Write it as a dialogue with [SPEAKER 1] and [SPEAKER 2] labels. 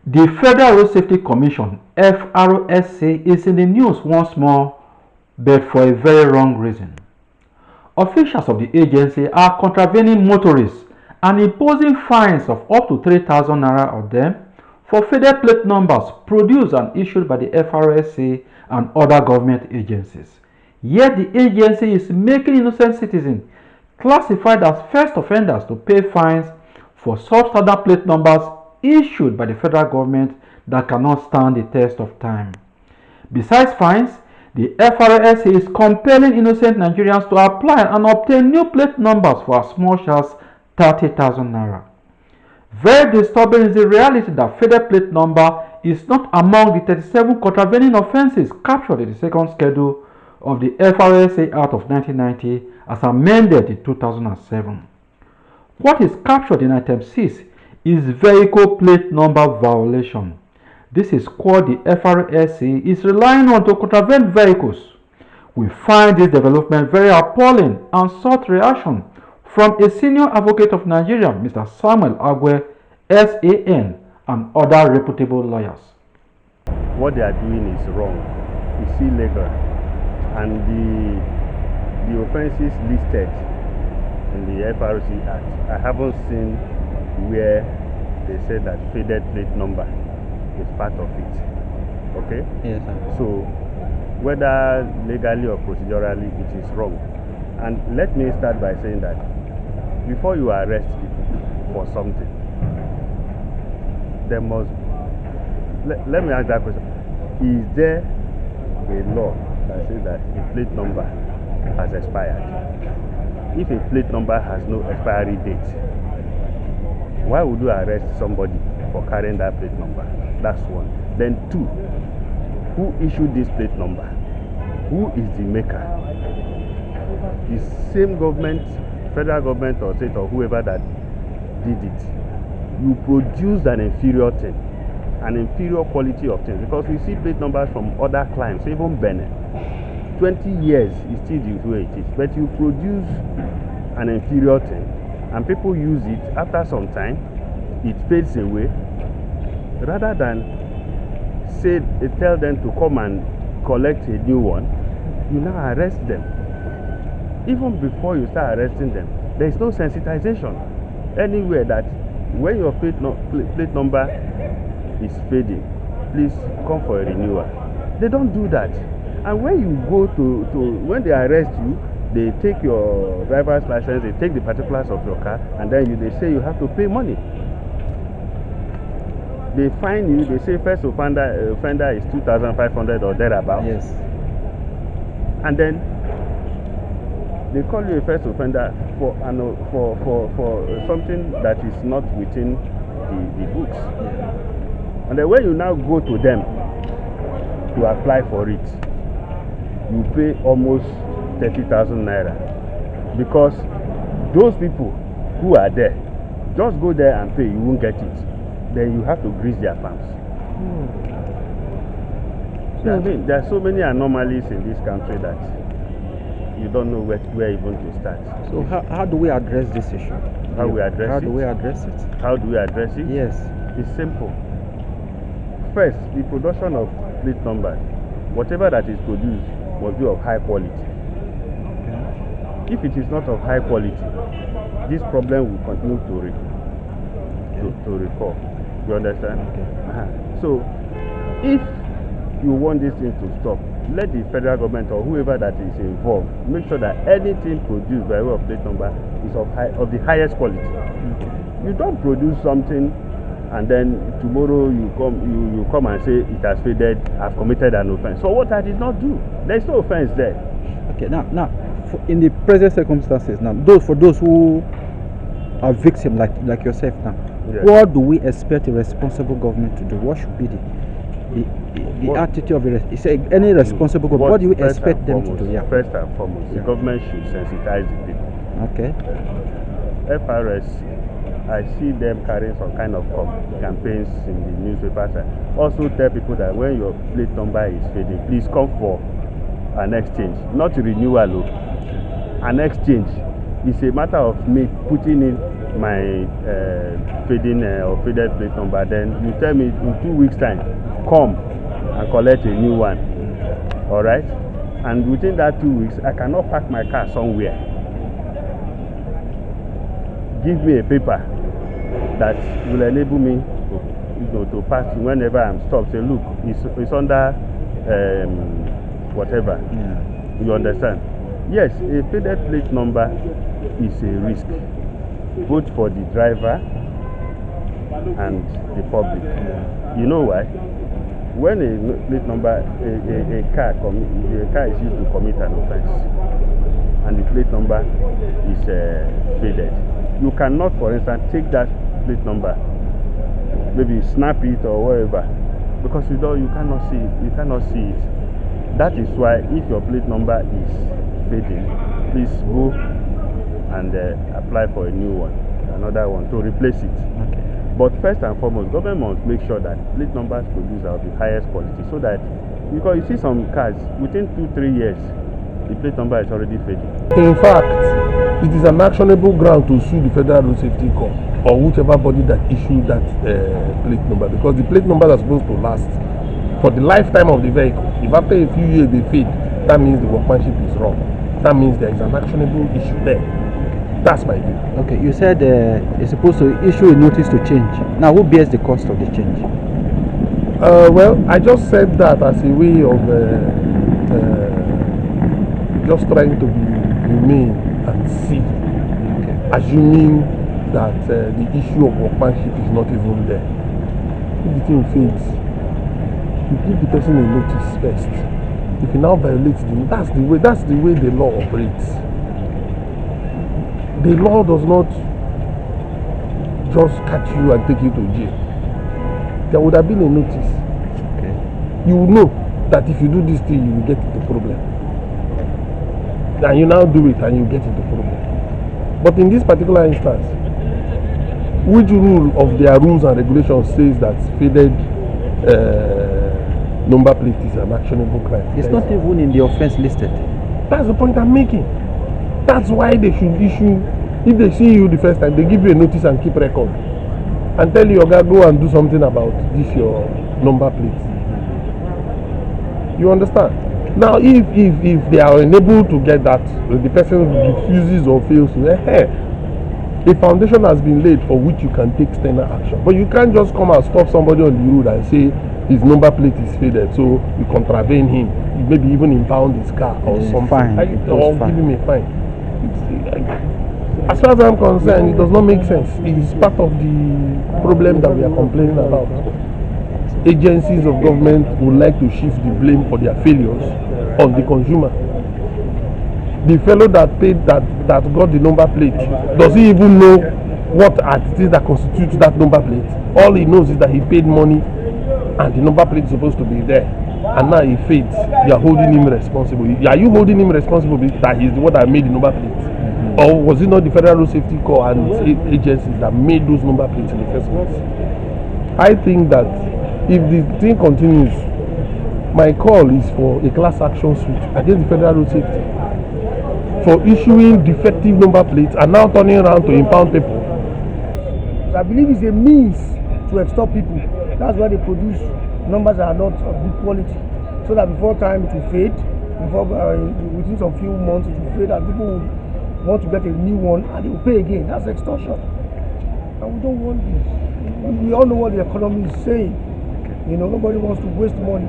[SPEAKER 1] The Federal Road Safety Commission (FRSC) is in the news once more, but for a very wrong reason. Officials of the agency are contravening motorists and imposing fines of up to 3,000 naira on them for faded plate numbers produced and issued by the FRSC and other government agencies. Yet the agency is making innocent citizens classified as first offenders to pay fines for substandard plate numbers issued by the federal government that cannot stand the test of time. Besides fines, the FRSC is compelling innocent Nigerians to apply and obtain new plate numbers for as much as 30,000 naira. Very disturbing is the reality that faded plate number is not among the 37 contravening offences captured in the second schedule of the FRSC Act of 1990 as amended in 2007. What is captured in item 6 is vehicle plate number violation. This is what the FRSC is relying on to contravene vehicles. We find this development very appalling and sought reaction from a senior advocate of Nigeria, Mr. Samuel Agwe, SAN, and other reputable lawyers.
[SPEAKER 2] What they are doing is wrong. It's illegal. And the offences listed in the FRSC Act, I haven't seen where they say that faded plate number is part of it. Okay?
[SPEAKER 1] Yes, sir.
[SPEAKER 2] So, whether legally or procedurally, it is wrong. And let me start by saying that before you arrest people for something, there must, let me ask that question. Is there a law that says that a plate number has expired? If a plate number has no expiry date, why would you arrest somebody for carrying that plate number? That's one. Then two, who issued this plate number? Who is the maker? The same government, federal government or state or whoever that did it. You produced an inferior thing, an inferior quality of things, because we see plate numbers from other climes, even Benin. 20 years is still the way it is, but you produce an inferior thing and people use it. After some time it fades away. Rather than say tell them to come and collect a new one, you now arrest them. Even before you start arresting them, there is no sensitization anywhere that when your plate number is fading, please come for a renewal. They don't do that. And when you go when they arrest you, they take your driver's license, they take the particulars of your car, and then they say you have to pay money. They fine you, they say first offender is 2,500 or thereabout.
[SPEAKER 1] Yes.
[SPEAKER 2] And then they call you a first offender for something that is not within the books. Yeah. And then when you now go to them to apply for it, you pay almost 30,000 naira, because those people who are there, just go there and pay, you won't get it. Then you have to grease their palms. So I mean, there are so many anomalies in this country that you don't know where even to start.
[SPEAKER 1] So how do we address this issue?
[SPEAKER 2] How do we address it? How do we address it?
[SPEAKER 1] Yes.
[SPEAKER 2] It's simple. First, the production of plate numbers, whatever that is produced, must be of high quality. If it is not of high quality, this problem will continue to recur. You understand? Okay. So, if you want this thing to stop, let the federal government or whoever that is involved make sure that anything produced by way of plate number is of the highest quality. Okay. You don't produce something and then tomorrow you come and say it has faded, I've committed an offense. So what I did not do, there is no offense there.
[SPEAKER 1] Okay, now in the present circumstances now, for those who are victims like yourself now, yes, what do we expect a responsible government to do? What should be the attitude of any responsible government? What do you expect them to do? Yeah.
[SPEAKER 2] First and foremost, the government should sensitize the people.
[SPEAKER 1] Okay.
[SPEAKER 2] FRSC, I see them carrying some kind of campaigns in the newspapers. Also tell people that when your plate number is fading, please come for an exchange, not a renewal. An exchange is a matter of me putting in my fading or faded plate number, then you tell me in 2 weeks time, come and collect a new one. All right? And within that 2 weeks, I cannot park my car somewhere. Give me a paper that will enable me to pass whenever I'm stopped. Say, look, it's under whatever. Yeah. You understand? Yes, a faded plate number is a risk, both for the driver and the public. Yeah. You know why? When a plate number, a car is used to commit an offence, and the plate number is faded, you cannot, for instance, take that plate number, maybe snap it or whatever, because you cannot see it. You cannot see it. That is why, if your plate number is fading, please go and apply for a new one, another one to replace it. Okay. But first and foremost, government must make sure that plate numbers produced are of the highest quality, so that, because you see some cars within 2-3 years, the plate number is already fading.
[SPEAKER 3] In fact, it is an actionable ground to sue the Federal Road Safety Corps or whichever body that issued that plate number, because the plate numbers are supposed to last for the lifetime of the vehicle. If after a few years they fade, that means the workmanship is wrong. That means there is an actionable issue there. That's my view.
[SPEAKER 1] Okay, you said it's supposed to issue a notice to change. Now, who bears the cost of the change?
[SPEAKER 3] Well, I just said that as a way of just trying to be humane and see, assuming that the issue of workmanship is not even there. If the thing fails, you give the person a notice first. If you now violate that's the way the law operates. The law does not just catch you and take you to jail. There would have been a notice. Okay. You will know that if you do this thing, you will get into problem. And you now do it and you get into problem. But in this particular instance, which rule of their rules and regulations says that faded number plate is an actionable crime?
[SPEAKER 1] It's not even in the offence listed.
[SPEAKER 3] That's the point I'm making. That's why they should issue, if they see you the first time, they give you a notice and keep record. And tell you, okay, go and do something about this your number plate. You understand? Now, if they are unable to get that, the person refuses or fails to, a foundation has been laid for which you can take external action. But you can't just come and stop somebody on the road and say his number plate is faded, so you contravene him, maybe even impound his car or something.
[SPEAKER 1] Fine.
[SPEAKER 3] Or give him a fine. As far as I'm concerned, it does not make sense. It is part of the problem that we are complaining about. Agencies of government would like to shift the blame for their failures on the consumer. The fellow that paid that got the number plate, does he even know what it is that constitutes that number plate? All he knows is that he paid money and the number plate is supposed to be there, and now he fades. You are holding him responsible. Are you holding him responsible that he's the one that made the number plate? Or was it not the Federal Road Safety Corps and its agencies that made those number plates in the first place? I think that if the thing continues, my call is for a class action suit against the Federal Road Safety for issuing defective number plates and now turning around to impound people.
[SPEAKER 4] I believe it's a means to extort people. That's why they produce numbers that are not of good quality, so that before time it will fade, within some few months it will fade, and people will want to get a new one and they will pay again. That's extortion, and we don't want this. We all know what the economy is saying. You know, nobody wants to waste money.